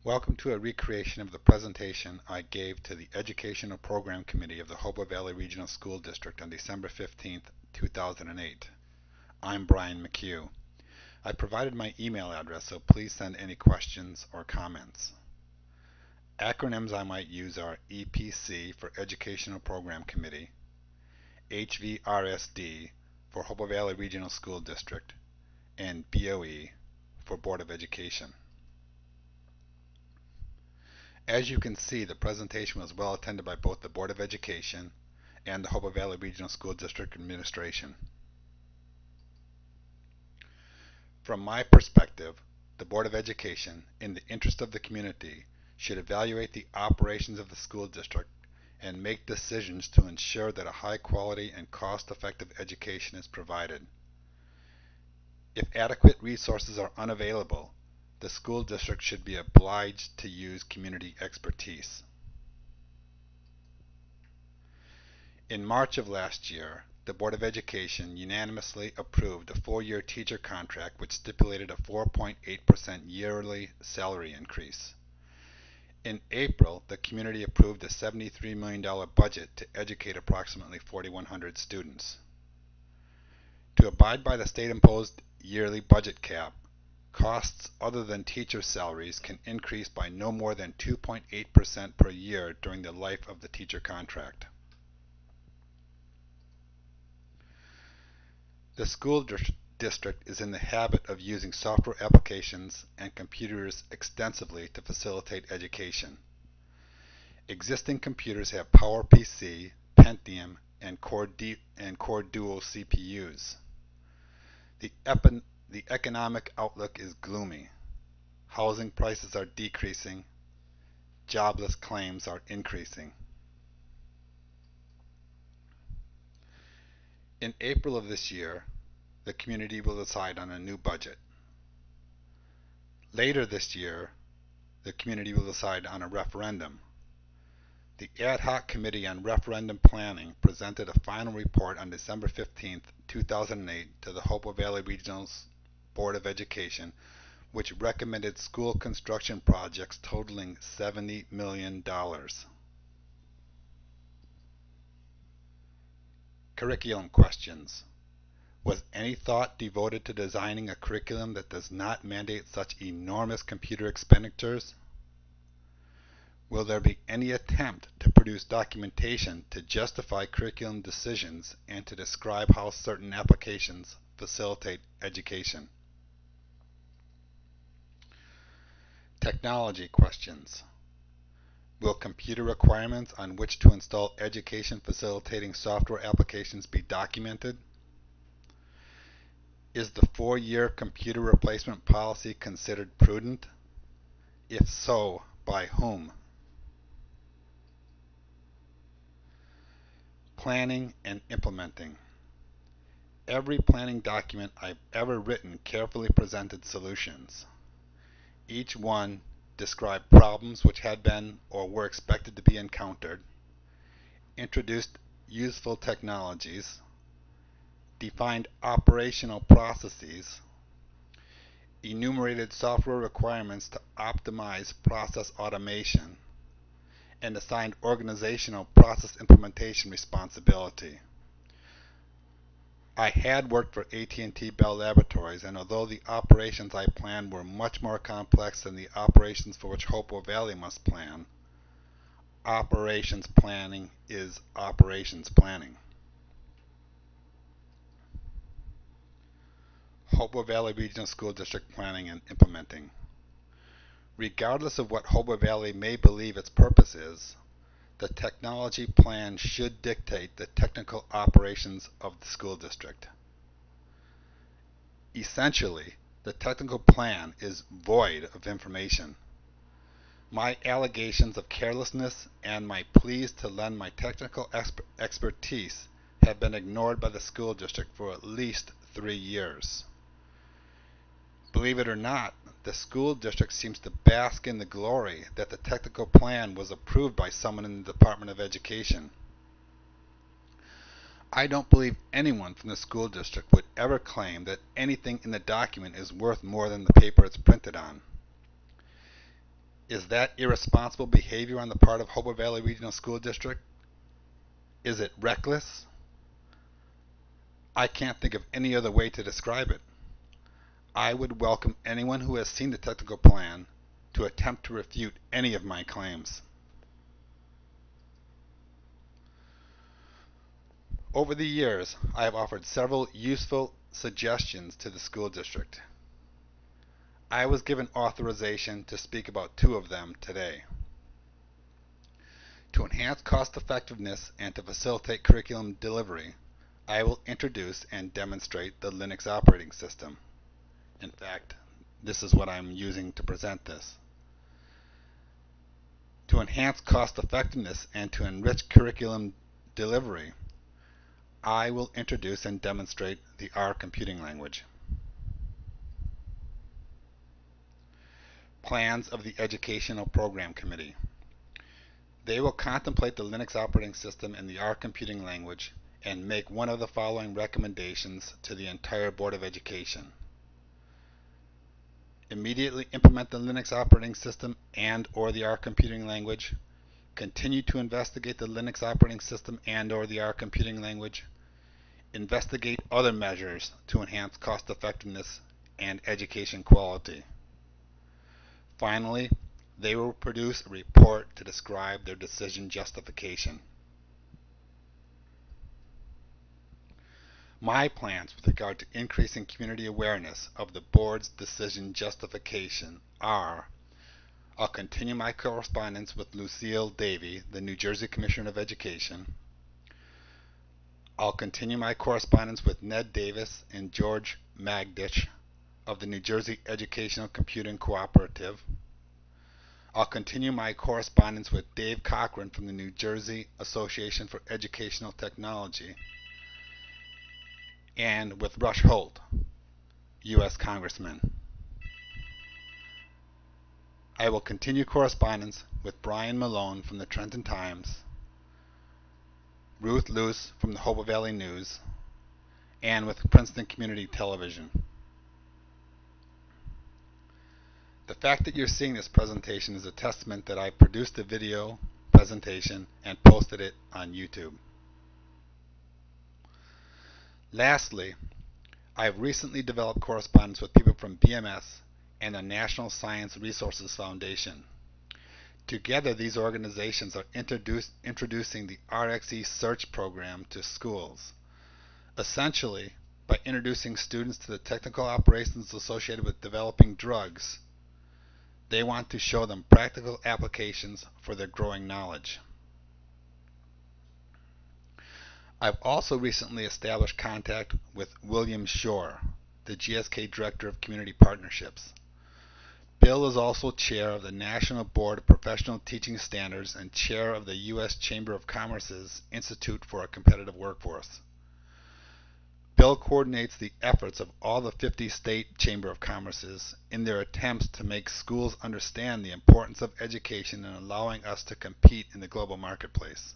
Welcome to a recreation of the presentation I gave to the Educational Program Committee of the Hobo Valley Regional School District on December 15, 2008. I'm Brian McHugh. I provided my email address, so please send any questions or comments. Acronyms I might use are EPC for Educational Program Committee, HVRSD for Hobo Valley Regional School District, and BOE for Board of Education. As you can see, the presentation was well attended by both the Board of Education and the Hobo Valley Regional School District Administration. From my perspective, the Board of Education, in the interest of the community, should evaluate the operations of the school district and make decisions to ensure that a high quality and cost-effective education is provided. If adequate resources are unavailable, the school district should be obliged to use community expertise. In March of last year, the Board of Education unanimously approved a 4-year teacher contract which stipulated a 4.8% yearly salary increase. In April, the community approved a $73 million budget to educate approximately 4,100 students. To abide by the state-imposed yearly budget cap, costs other than teacher salaries can increase by no more than 2.8% per year during the life of the teacher contract. The school district is in the habit of using software applications and computers extensively to facilitate education. Existing computers have PowerPC, Pentium, and Core Duo CPUs. The economic outlook is gloomy. Housing prices are decreasing. Jobless claims are increasing. In April of this year, the community will decide on a new budget. Later this year, the community will decide on a referendum. The Ad Hoc Committee on Referendum Planning presented a final report on December 15, 2008 to the Hobo Valley Regional Board of Education, which recommended school construction projects totaling $70 million. Curriculum questions. Was any thought devoted to designing a curriculum that does not mandate such enormous computer expenditures? Will there be any attempt to produce documentation to justify curriculum decisions and to describe how certain applications facilitate education? Technology questions. Will computer requirements on which to install education facilitating software applications be documented? Is the 4-year computer replacement policy considered prudent? If so, by whom? Planning and implementing. Every planning document I've ever written carefully presented solutions. Each one described problems which had been or were expected to be encountered, introduced useful technologies, defined operational processes, enumerated software requirements to optimize process automation, and assigned organizational process implementation responsibility. I had worked for AT&T Bell Laboratories, and although the operations I planned were much more complex than the operations for which Hobo Valley must plan, operations planning is operations planning. Hobo Valley Regional School District planning and implementing. Regardless of what Hobo Valley may believe its purpose is, the technology plan should dictate the technical operations of the school district. Essentially, the technical plan is void of information. My allegations of carelessness and my pleas to lend my technical expertise have been ignored by the school district for at least 3 years. Believe it or not, the school district seems to bask in the glory that the technical plan was approved by someone in the Department of Education. I don't believe anyone from the school district would ever claim that anything in the document is worth more than the paper it's printed on. Is that irresponsible behavior on the part of Hobart Valley Regional School District? Is it reckless? I can't think of any other way to describe it. I would welcome anyone who has seen the technical plan to attempt to refute any of my claims. Over the years, I have offered several useful suggestions to the school district. I was given authorization to speak about two of them today. To enhance cost effectiveness and to facilitate curriculum delivery, I will introduce and demonstrate the Linux operating system. In fact, this is what I'm using to present this. To enhance cost effectiveness and to enrich curriculum delivery, I will introduce and demonstrate the R computing language. Plans of the Educational Program Committee. They will contemplate the Linux operating system and the R computing language and make one of the following recommendations to the entire Board of Education. Immediately implement the Linux operating system and/or the R computing language. Continue to investigate the Linux operating system and/or the R computing language. Investigate other measures to enhance cost effectiveness and education quality. Finally, they will produce a report to describe their decision justification. My plans with regard to increasing community awareness of the board's decision justification are: I'll continue my correspondence with Lucille Davey, the New Jersey Commissioner of Education. I'll continue my correspondence with Ned Davis and George Magditch of the New Jersey Educational Computing Cooperative. I'll continue my correspondence with Dave Cochran from the New Jersey Association for Educational Technology, and with Rush Holt, U.S. Congressman. I will continue correspondence with Brian Malone from the Trenton Times, Ruth Luce from the Hobart Valley News, and with Princeton Community Television. The fact that you're seeing this presentation is a testament that I produced the video presentation and posted it on YouTube. Lastly, I have recently developed correspondence with people from BMS and the National Science Resources Foundation. Together, these organizations are introducing the RxE Search program to schools. Essentially, by introducing students to the technical operations associated with developing drugs, they want to show them practical applications for their growing knowledge. I've also recently established contact with William Shore, the GSK Director of Community Partnerships. Bill is also chair of the National Board of Professional Teaching Standards and chair of the U.S. Chamber of Commerce's Institute for a Competitive Workforce. Bill coordinates the efforts of all the 50 state Chamber of Commerces in their attempts to make schools understand the importance of education and allowing us to compete in the global marketplace.